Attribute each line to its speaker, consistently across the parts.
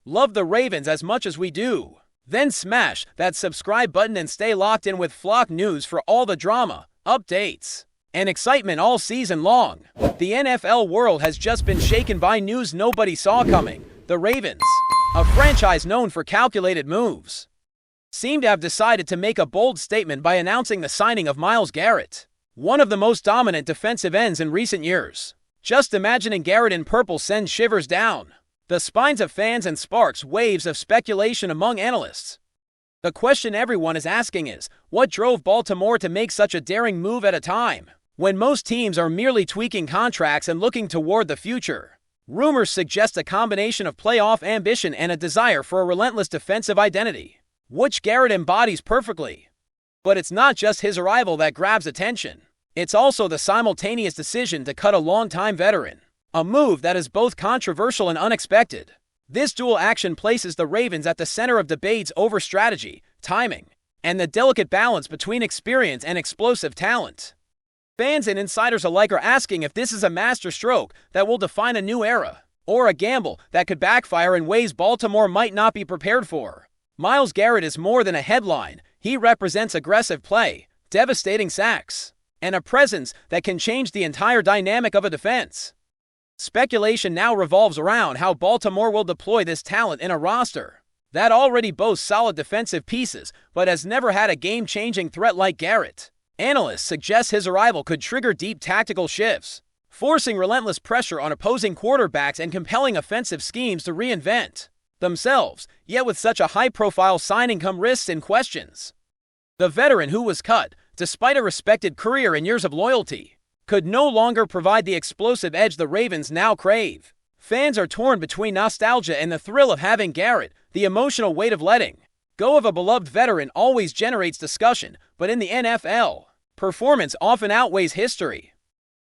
Speaker 1: Love the Ravens as much as we do? Then smash that subscribe button and stay locked in with Flock News for all the drama, updates, and excitement all season long. The NFL world has just been shaken by news nobody saw coming. The Ravens, a franchise known for calculated moves, seem to have decided to make a bold statement by announcing the signing of Myles Garrett, one of the most dominant defensive ends in recent years. Just imagining Garrett in purple sends shivers down the spines of fans and sparks waves of speculation among analysts. The question everyone is asking is, what drove Baltimore to make such a daring move at a time when most teams are merely tweaking contracts and looking toward the future? Rumors suggest a combination of playoff ambition and a desire for a relentless defensive identity, which Garrett embodies perfectly. But it's not just his arrival that grabs attention. It's also the simultaneous decision to cut a longtime veteran, a move that is both controversial and unexpected. This dual action places the Ravens at the center of debates over strategy, timing, and the delicate balance between experience and explosive talent. Fans and insiders alike are asking if this is a masterstroke that will define a new era, or a gamble that could backfire in ways Baltimore might not be prepared for. Myles Garrett is more than a headline. He represents aggressive play, devastating sacks, and a presence that can change the entire dynamic of a defense. Speculation now revolves around how Baltimore will deploy this talent in a roster that already boasts solid defensive pieces but has never had a game-changing threat like Garrett. Analysts suggest his arrival could trigger deep tactical shifts, forcing relentless pressure on opposing quarterbacks and compelling offensive schemes to reinvent themselves. Yet with such a high-profile signing come risks and questions. The veteran who was cut, despite a respected career and years of loyalty, could no longer provide the explosive edge the Ravens now crave. Fans are torn between nostalgia and the thrill of having Garrett. The emotional weight of letting go of a beloved veteran always generates discussion, but in the NFL, performance often outweighs history.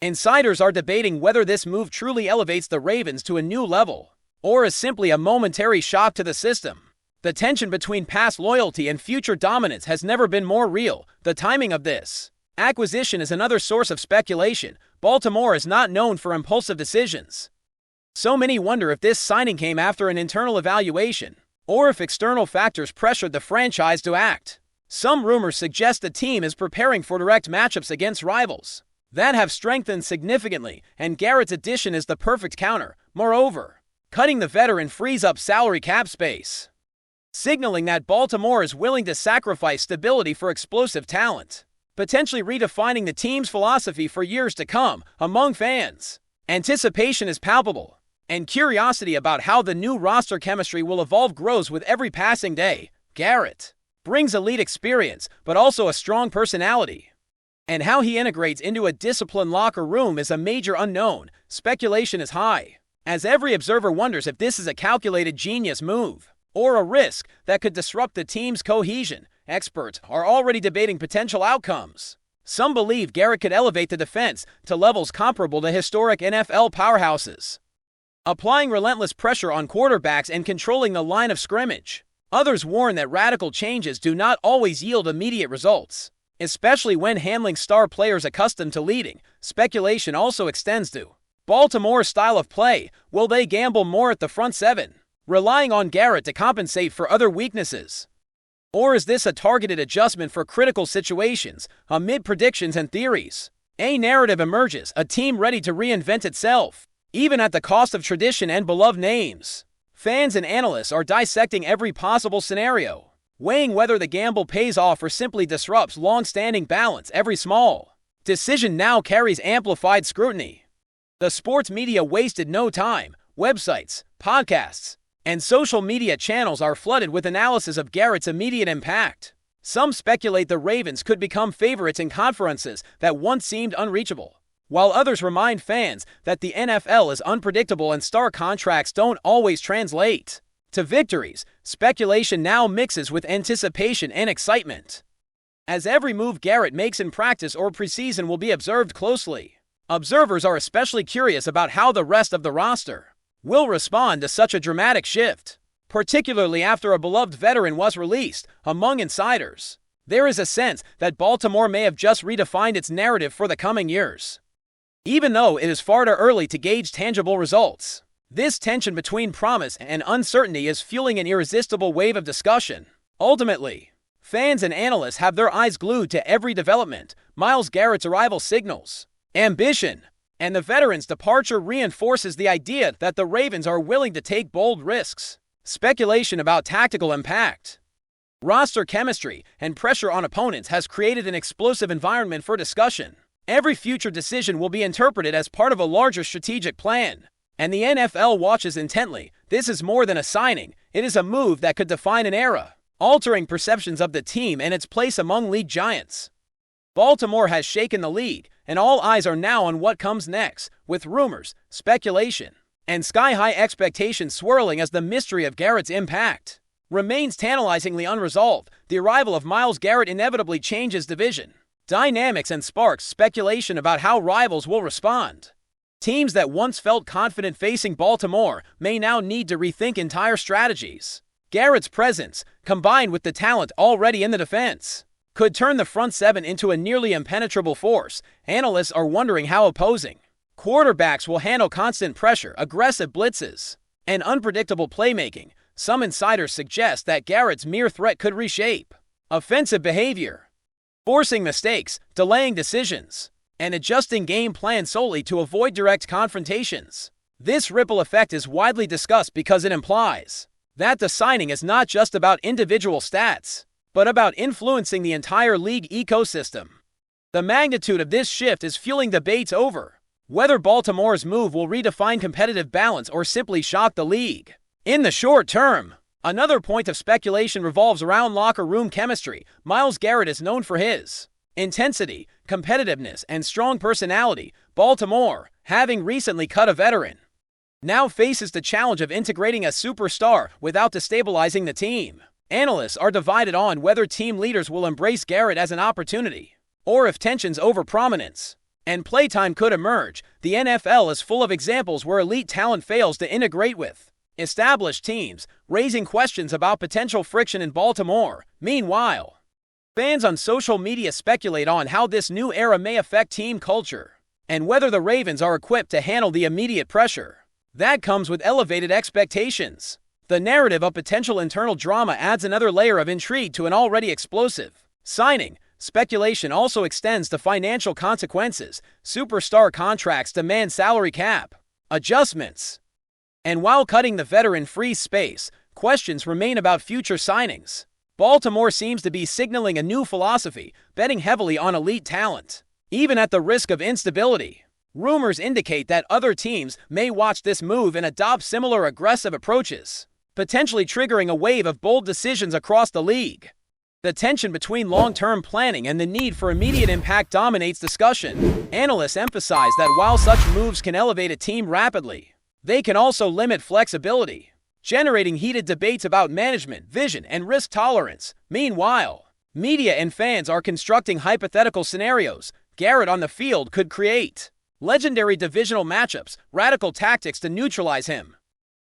Speaker 1: Insiders are debating whether this move truly elevates the Ravens to a new level, or is simply a momentary shock to the system. The tension between past loyalty and future dominance has never been more real. The timing of this acquisition is another source of speculation. Baltimore is not known for impulsive decisions, so many wonder if this signing came after an internal evaluation, or if external factors pressured the franchise to act. Some rumors suggest the team is preparing for direct matchups against rivals that have strengthened significantly, and Garrett's addition is the perfect counter. Moreover, cutting the veteran frees up salary cap space, signaling that Baltimore is willing to sacrifice stability for explosive talent, potentially redefining the team's philosophy for years to come. Among fans, anticipation is palpable, and curiosity about how the new roster chemistry will evolve grows with every passing day. Garrett brings elite experience, but also a strong personality, and how he integrates into a disciplined locker room is a major unknown. Speculation is high, as every observer wonders if this is a calculated genius move, or a risk that could disrupt the team's cohesion. Experts are already debating potential outcomes. Some believe Garrett could elevate the defense to levels comparable to historic NFL powerhouses, applying relentless pressure on quarterbacks and controlling the line of scrimmage. Others warn that radical changes do not always yield immediate results, especially when handling star players accustomed to leading. Speculation also extends to Baltimore's style of play. Will they gamble more at the front seven, relying on Garrett to compensate for other weaknesses? Or is this a targeted adjustment for critical situations? Amid predictions and theories, a narrative emerges, a team ready to reinvent itself, even at the cost of tradition and beloved names. Fans and analysts are dissecting every possible scenario, weighing whether the gamble pays off or simply disrupts long-standing balance. Every small decision now carries amplified scrutiny. The sports media wasted no time. Websites, podcasts, and social media channels are flooded with analysis of Garrett's immediate impact. Some speculate the Ravens could become favorites in conferences that once seemed unreachable, while others remind fans that the NFL is unpredictable and star contracts don't always translate to victories. Speculation now mixes with anticipation and excitement, as every move Garrett makes in practice or preseason will be observed closely. Observers are especially curious about how the rest of the roster will respond to such a dramatic shift, particularly after a beloved veteran was released. Among insiders, there is a sense that Baltimore may have just redefined its narrative for the coming years. Even though it is far too early to gauge tangible results, This tension between promise and uncertainty is fueling an irresistible wave of discussion. Ultimately, fans and analysts have their eyes glued to every development. Myles Garrett's arrival signals ambition, and the veteran's departure reinforces the idea that the Ravens are willing to take bold risks. Speculation about tactical impact, roster chemistry, and pressure on opponents has created an explosive environment for discussion. Every future decision will be interpreted as part of a larger strategic plan, and the NFL watches intently. This is more than a signing, it is a move that could define an era, altering perceptions of the team and its place among league giants. Baltimore has shaken the league, and all eyes are now on what comes next, with rumors, speculation, and sky-high expectations swirling as the mystery of Garrett's impact remains tantalizingly unresolved. The arrival of Myles Garrett inevitably changes division dynamics and sparks speculation about how rivals will respond. Teams that once felt confident facing Baltimore may now need to rethink entire strategies. Garrett's presence, combined with the talent already in the defense, could turn the front seven into a nearly impenetrable force. Analysts are wondering how opposing quarterbacks will handle constant pressure, aggressive blitzes, and unpredictable playmaking. Some insiders suggest that Garrett's mere threat could reshape offensive behavior, forcing mistakes, delaying decisions, and adjusting game plans solely to avoid direct confrontations. This ripple effect is widely discussed because it implies that the signing is not just about individual stats, but about influencing the entire league ecosystem. The magnitude of this shift is fueling debates over whether Baltimore's move will redefine competitive balance or simply shock the league. In the short term, another point of speculation revolves around locker room chemistry. Myles Garrett is known for his intensity, competitiveness, and strong personality. Baltimore, having recently cut a veteran, now faces the challenge of integrating a superstar without destabilizing the team. Analysts are divided on whether team leaders will embrace Garrett as an opportunity, or if tensions over prominence and playtime could emerge. The NFL is full of examples where elite talent fails to integrate with established teams, raising questions about potential friction in Baltimore. Meanwhile, fans on social media speculate on how this new era may affect team culture, and whether the Ravens are equipped to handle the immediate pressure that comes with elevated expectations. The narrative of potential internal drama adds another layer of intrigue to an already explosive signing. Speculation also extends to financial consequences. Superstar contracts demand salary cap adjustments, and while cutting the veteran frees space, questions remain about future signings. Baltimore seems to be signaling a new philosophy, betting heavily on elite talent, even at the risk of instability. Rumors indicate that other teams may watch this move and adopt similar aggressive approaches, potentially triggering a wave of bold decisions across the league. The tension between long-term planning and the need for immediate impact dominates discussion. Analysts emphasize that while such moves can elevate a team rapidly, they can also limit flexibility, generating heated debates about management, vision, and risk tolerance. Meanwhile, media and fans are constructing hypothetical scenarios. Garrett on the field could create legendary divisional matchups, radical tactics to neutralize him,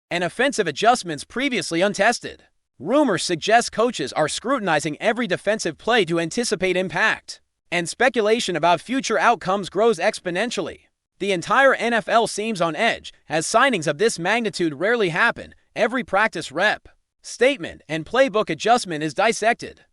Speaker 1: and offensive adjustments previously untested. Rumors suggest coaches are scrutinizing every defensive play to anticipate impact, and speculation about future outcomes grows exponentially. The entire NFL seems on edge, as signings of this magnitude rarely happen. Every practice rep, statement, and playbook adjustment is dissected,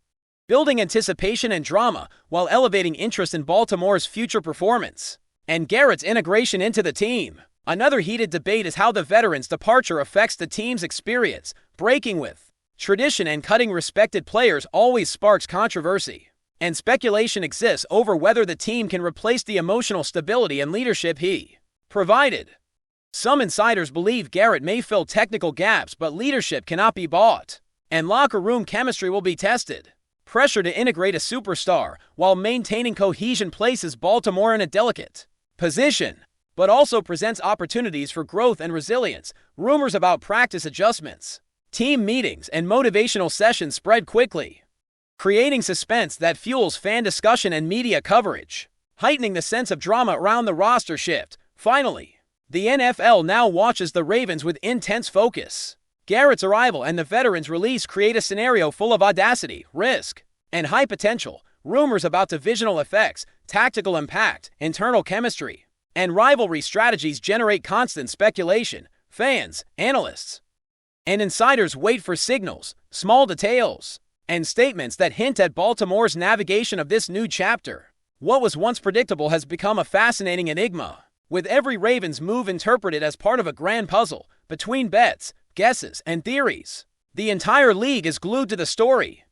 Speaker 1: building anticipation and drama while elevating interest in Baltimore's future performance and Garrett's integration into the team. Another heated debate is how the veteran's departure affects the team's experience. Breaking with tradition and cutting respected players always sparks controversy, and speculation exists over whether the team can replace the emotional stability and leadership he provided. Some insiders believe Garrett may fill technical gaps, but leadership cannot be bought, and locker room chemistry will be tested. Pressure to integrate a superstar while maintaining cohesion places Baltimore in a delicate position, but also presents opportunities for growth and resilience. Rumors about practice adjustments, team meetings, and motivational sessions spread quickly, creating suspense that fuels fan discussion and media coverage, heightening the sense of drama around the roster shift. Finally, the NFL now watches the Ravens with intense focus. Garrett's arrival and the veteran's release create a scenario full of audacity, risk, and high potential. Rumors about divisional effects, tactical impact, internal chemistry, and rivalry strategies generate constant speculation. Fans, analysts, and insiders wait for signals, small details, and statements that hint at Baltimore's navigation of this new chapter. What was once predictable has become a fascinating enigma, with every Ravens move interpreted as part of a grand puzzle between bets, guesses, and theories. The entire league is glued to the story,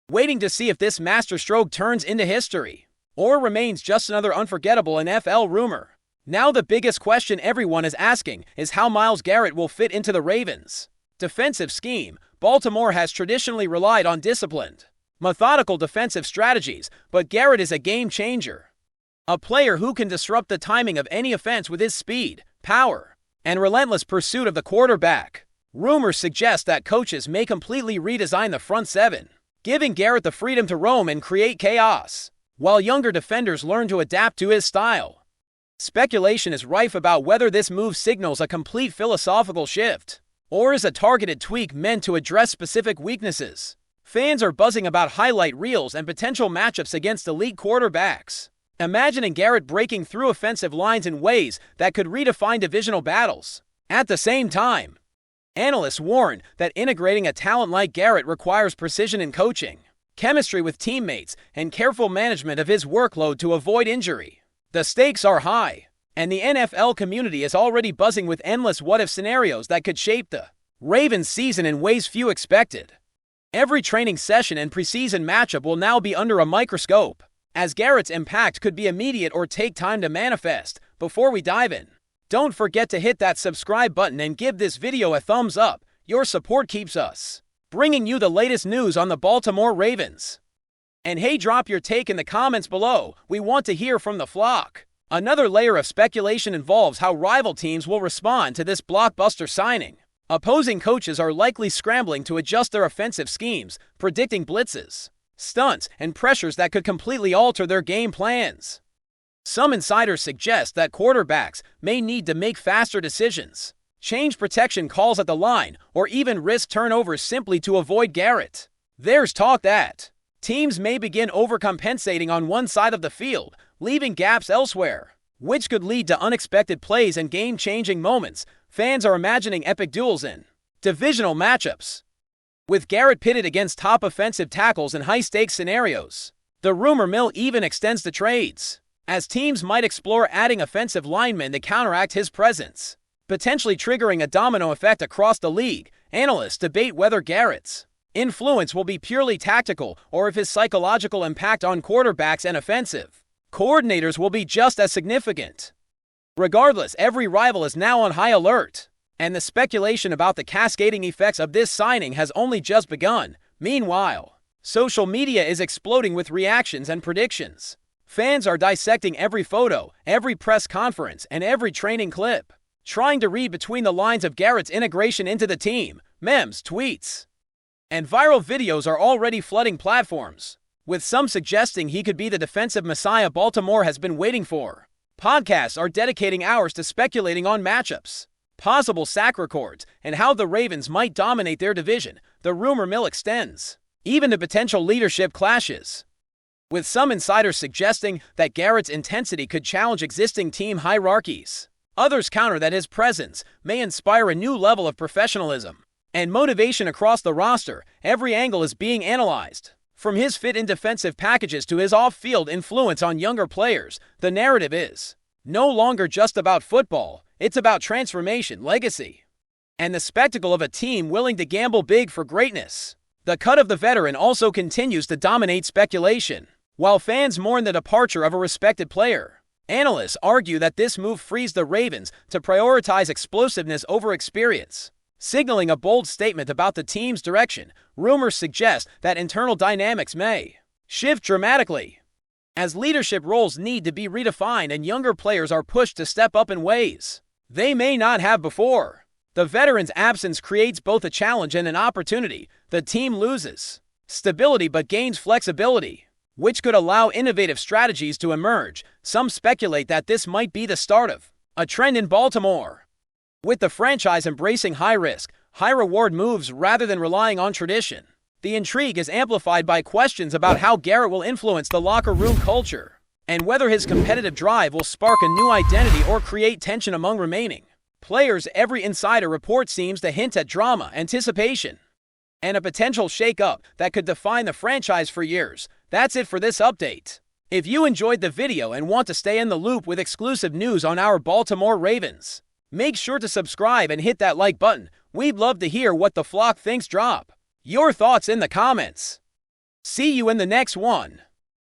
Speaker 1: waiting to see if this masterstroke turns into history or remains just another unforgettable NFL rumor. Now the biggest question everyone is asking is how Myles Garrett will fit into the Ravens' defensive scheme. Baltimore has traditionally relied on disciplined, methodical defensive strategies, but Garrett is a game changer. A player who can disrupt the timing of any offense with his speed, power, and relentless pursuit of the quarterback. Rumors suggest that coaches may completely redesign the front seven, giving Garrett the freedom to roam and create chaos, while younger defenders learn to adapt to his style. Speculation is rife about whether this move signals a complete philosophical shift, or is a targeted tweak meant to address specific weaknesses. Fans are buzzing about highlight reels and potential matchups against elite quarterbacks, imagining Garrett breaking through offensive lines in ways that could redefine divisional battles. At the same time, analysts warn that integrating a talent like Garrett requires precision in coaching, chemistry with teammates, and careful management of his workload to avoid injury. The stakes are high, and the NFL community is already buzzing with endless what-if scenarios that could shape the Ravens season in ways few expected. Every training session and preseason matchup will now be under a microscope, as Garrett's impact could be immediate or take time to manifest. Before we dive in, don't forget to hit that subscribe button and give this video a thumbs up. Your support keeps us bringing you the latest news on the Baltimore Ravens. And hey, drop your take in the comments below. We want to hear from the flock. Another layer of speculation involves how rival teams will respond to this blockbuster signing. Opposing coaches are likely scrambling to adjust their offensive schemes, predicting blitzes, stunts, and pressures that could completely alter their game plans. Some insiders suggest that quarterbacks may need to make faster decisions, change protection calls at the line, or even risk turnovers simply to avoid Garrett. There's talk that teams may begin overcompensating on one side of the field, leaving gaps elsewhere, which could lead to unexpected plays and game-changing moments. Fans are imagining epic duels in divisional matchups, with Garrett pitted against top offensive tackles in high-stakes scenarios. The rumor mill even extends to trades, as teams might explore adding offensive linemen to counteract his presence, potentially triggering a domino effect across the league. Analysts debate whether Garrett's influence will be purely tactical or if his psychological impact on quarterbacks and offensive coordinators will be just as significant. Regardless, every rival is now on high alert, and the speculation about the cascading effects of this signing has only just begun. Meanwhile, social media is exploding with reactions and predictions. Fans are dissecting every photo, every press conference, and every training clip, trying to read between the lines of Garrett's integration into the team. Memes, tweets, and viral videos are already flooding platforms, with some suggesting he could be the defensive messiah Baltimore has been waiting for. Podcasts are dedicating hours to speculating on matchups, possible sack records, and how the Ravens might dominate their division. The rumor mill extends even to potential leadership clashes, with some insiders suggesting that Garrett's intensity could challenge existing team hierarchies. Others counter that his presence may inspire a new level of professionalism and motivation across the roster. Every angle is being analyzed, from his fit in defensive packages to his off-field influence on younger players. The narrative is no longer just about football, it's about transformation, legacy, and the spectacle of a team willing to gamble big for greatness. The cut of the veteran also continues to dominate speculation, while fans mourn the departure of a respected player. Analysts argue that this move frees the Ravens to prioritize explosiveness over experience, signaling a bold statement about the team's direction. Rumors suggest that internal dynamics may shift dramatically, as leadership roles need to be redefined and younger players are pushed to step up in ways they may not have before. The veteran's absence creates both a challenge and an opportunity. The team loses stability but gains flexibility, which could allow innovative strategies to emerge. Some speculate that this might be the start of a trend in Baltimore, with the franchise embracing high-risk, high-reward moves rather than relying on tradition. The intrigue is amplified by questions about how Garrett will influence the locker room culture, and whether his competitive drive will spark a new identity or create tension among remaining Players, every insider report seems to hint at drama, anticipation, and a potential shake-up that could define the franchise for years. That's it for this update. If you enjoyed the video and want to stay in the loop with exclusive news on our Baltimore Ravens, make sure to subscribe and hit that like button. We'd love to hear what the flock thinks. Drop your thoughts in the comments. See you in the next one.